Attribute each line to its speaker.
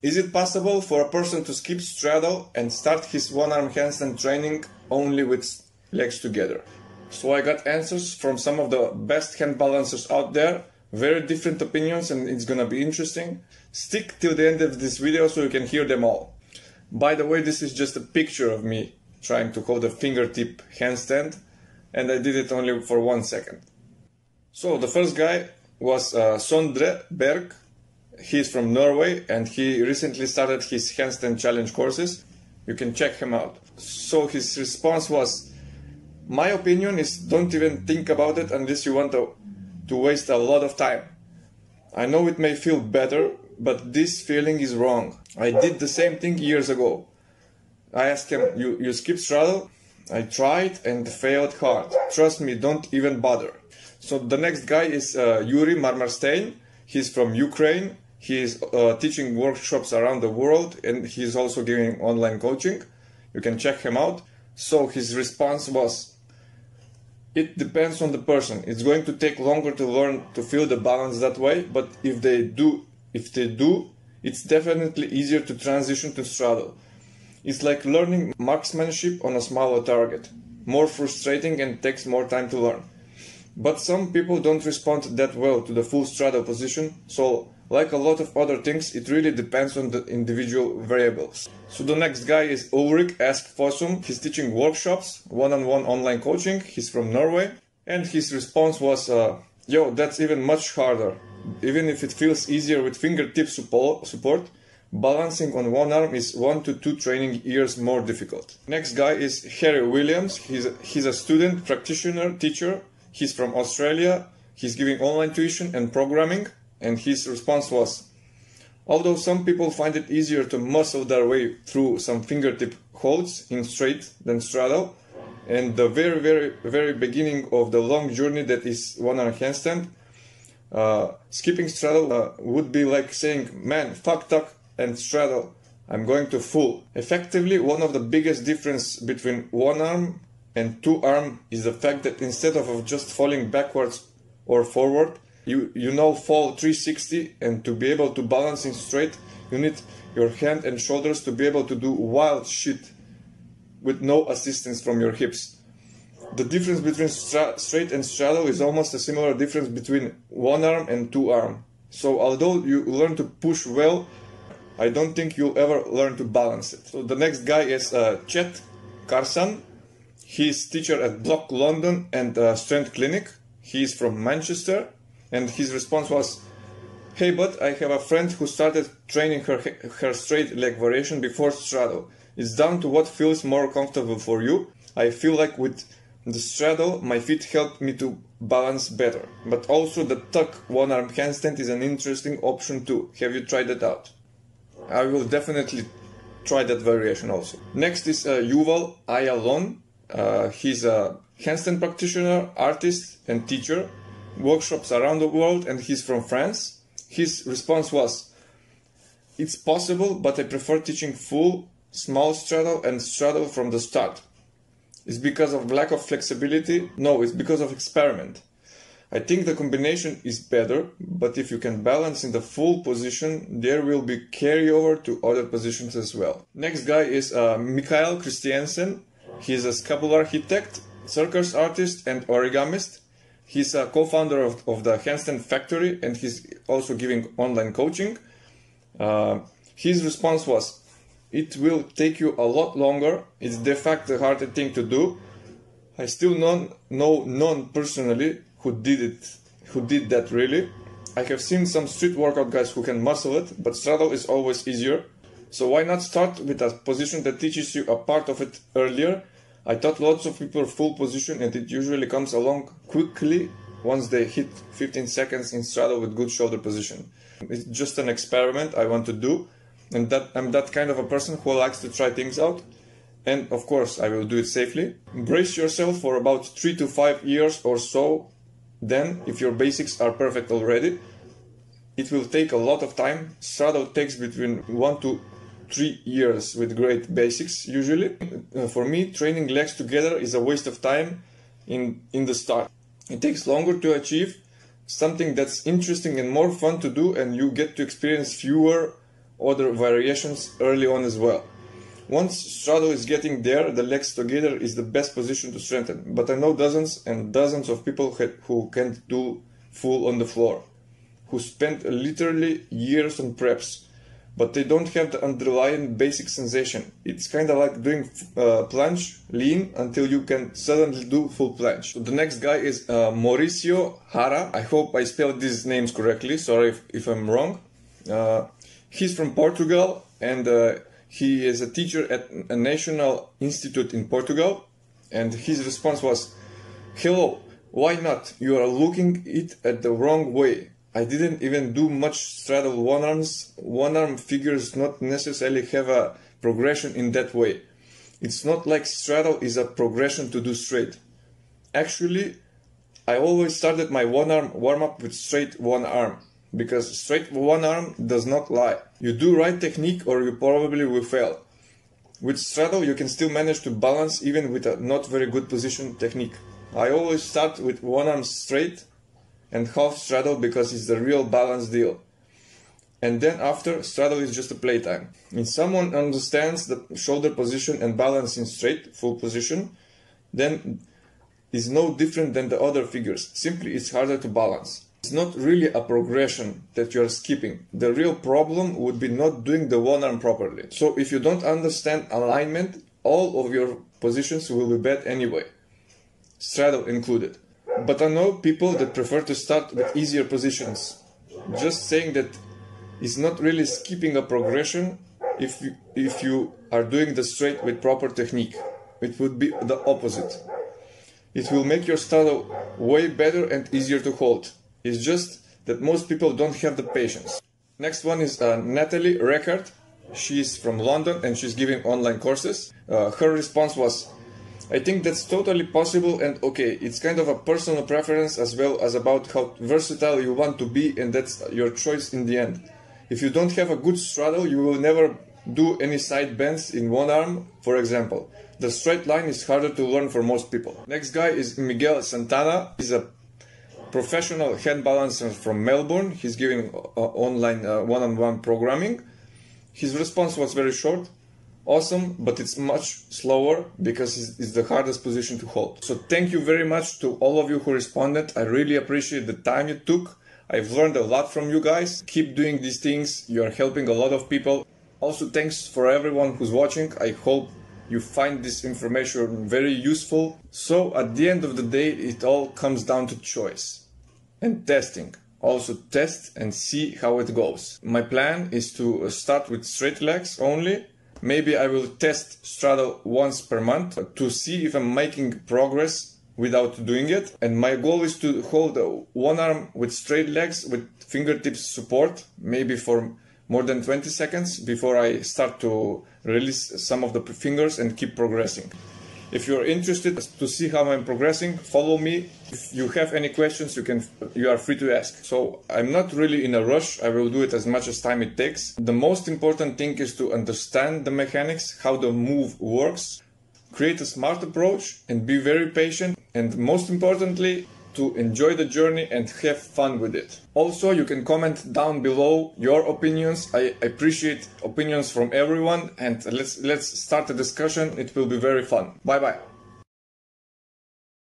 Speaker 1: Is it possible for a person to skip straddle and start his one-arm handstand training only with legs together? So I got answers from some of the best hand balancers out there, very different opinions, and it's gonna be interesting. Stick till the end of this video so you can hear them all. By the way, this is just a picture of me trying to hold a fingertip handstand, and I did it only for 1 second. So the first guy was Sondre Berg. He's from Norway and he recently started his handstand challenge courses. You can check him out. So his response was, my opinion is don't even think about it unless you want to waste a lot of time. I know it may feel better, but this feeling is wrong. I did the same thing years ago. I asked him, you skip straddle? I tried and failed hard. Trust me, don't even bother. So the next guy is Yuri Marmerstein. He's from Ukraine. He is teaching workshops around the world and he's also giving online coaching. You can check him out. So his response was, it depends on the person. It's going to take longer to learn to feel the balance that way, but if they do, it's definitely easier to transition to straddle. It's like learning marksmanship on a smaller target. More frustrating and takes more time to learn. But some people don't respond that well to the full straddle position, so like a lot of other things, it really depends on the individual variables. So the next guy is Ulrik Ask Fossum. He's teaching workshops, one-on-one online coaching. He's from Norway. And his response was, yo, that's even much harder. Even if it feels easier with fingertip support, balancing on one arm is 1 to 2 training years more difficult. Next guy is Harry Williams. He's a student, practitioner, teacher. He's from Australia. He's giving online tuition and programming. And his response was, although some people find it easier to muscle their way through some fingertip holds in straight than straddle, and the very beginning of the long journey that is one-arm handstand, skipping straddle would be like saying, man, fuck tuck and straddle, I'm going to full. Effectively, one of the biggest difference between one arm and two arm is the fact that instead of just falling backwards or forward, you now fall 360, and to be able to balance in straight, you need your hand and shoulders to be able to do wild shit with no assistance from your hips. The difference between straight and straddle is almost a similar difference between one arm and two arm. So although you learn to push well, I don't think you'll ever learn to balance it. So the next guy is Chet Karsan. He's teacher at Block London and Strength Clinic. He's from Manchester. And his response was, hey bud, I have a friend who started training her straight leg variation before straddle. It's down to what feels more comfortable for you. I feel like with the straddle, my feet help me to balance better. But also the tuck one-arm handstand is an interesting option too. Have you tried that out? I will definitely try that variation also. Next is Yuval Ayalon. He's a handstand practitioner, artist and teacher. Workshops around the world, and he's from France. His response was, it's possible, but I prefer teaching full, small straddle and straddle from the start. It's because of lack of flexibility? No, it's because of experiment. I think the combination is better, but if you can balance in the full position, there will be carryover to other positions as well. Next guy is Mikael Kristiansen. He's a scapular architect, circus artist and origamist. He's a co-founder of the Handstand Factory, and he's also giving online coaching. His response was, it will take you a lot longer. It's de facto the harder thing to do. I still know none personally who did that really. I have seen some street workout guys who can muscle it, but straddle is always easier. So why not start with a position that teaches you a part of it earlier? I taught lots of people full position, and it usually comes along quickly once they hit 15 seconds in straddle with good shoulder position. It's just an experiment I want to do, and I'm that kind of a person who likes to try things out. And of course, I will do it safely. Brace yourself for about 3 to 5 years or so. Then, if your basics are perfect already, it will take a lot of time. Straddle takes between 1 to 3 years with great basics usually. For me, training legs together is a waste of time in the start. It takes longer to achieve something that's interesting and more fun to do, and you get to experience fewer other variations early on as well. Once straddle is getting there, the legs together is the best position to strengthen, but I know dozens and dozens of people who can't do full on the floor, who spend literally years on preps, but they don't have the underlying basic sensation. It's kind of like doing planche, lean, until you can suddenly do full planche. So the next guy is Mauricio Jara. I hope I spelled these names correctly, sorry if I'm wrong. He's from Portugal, and he is a teacher at a national institute in Portugal, and his response was, "Hello, why not? You are looking it at the wrong way. I didn't even do much straddle one arms. One arm figures not necessarily have a progression in that way. It's not like straddle is a progression to do straight. Actually, I always started my one arm warm-up with straight one arm, because straight one arm does not lie. You do right technique or you probably will fail. With straddle you can still manage to balance even with a not very good position technique. I always start with one arm straight and half straddle because it's the real balance deal. And then after, straddle is just a playtime. If someone understands the shoulder position and balance in straight, full position, then it's no different than the other figures. Simply it's harder to balance. It's not really a progression that you are skipping. The real problem would be not doing the one arm properly. So if you don't understand alignment, all of your positions will be bad anyway, straddle included. But I know people that prefer to start with easier positions. Just saying that is not really skipping a progression if you are doing the straight with proper technique. It would be the opposite. It will make your straddle way better and easier to hold. It's just that most people don't have the patience. Next one is Natalie Reckert. She's from London and she's giving online courses. Her response was, "I think that's totally possible and okay. It's kind of a personal preference as well as about how versatile you want to be, and that's your choice in the end. If you don't have a good straddle, you will never do any side bends in one arm, for example. The straight line is harder to learn for most people." Next guy is Miguel Sant'ana. He's a professional hand balancer from Melbourne. He's giving online one-on-one programming. His response was very short. Awesome, but it's much slower because it's the hardest position to hold. So thank you very much to all of you who responded. I really appreciate the time you took. I've learned a lot from you guys. Keep doing these things. You are helping a lot of people. Also, thanks for everyone who's watching. I hope you find this information very useful. So at the end of the day, it all comes down to choice and testing. Also test and see how it goes. My plan is to start with straight legs only. Maybe I will test straddle once per month to see if I'm making progress without doing it. And my goal is to hold one arm with straight legs with fingertips support, maybe for more than 20 seconds before I start to release some of the fingers and keep progressing. If you're interested to see how I'm progressing, follow me. If you have any questions, you are free to ask. So I'm not really in a rush. I will do it as much as time it takes. The most important thing is to understand the mechanics, how the move works, create a smart approach and be very patient. And most importantly, to enjoy the journey and have fun with it. Also, you can comment down below your opinions. I appreciate opinions from everyone, and let's start a discussion. It will be very fun. Bye bye.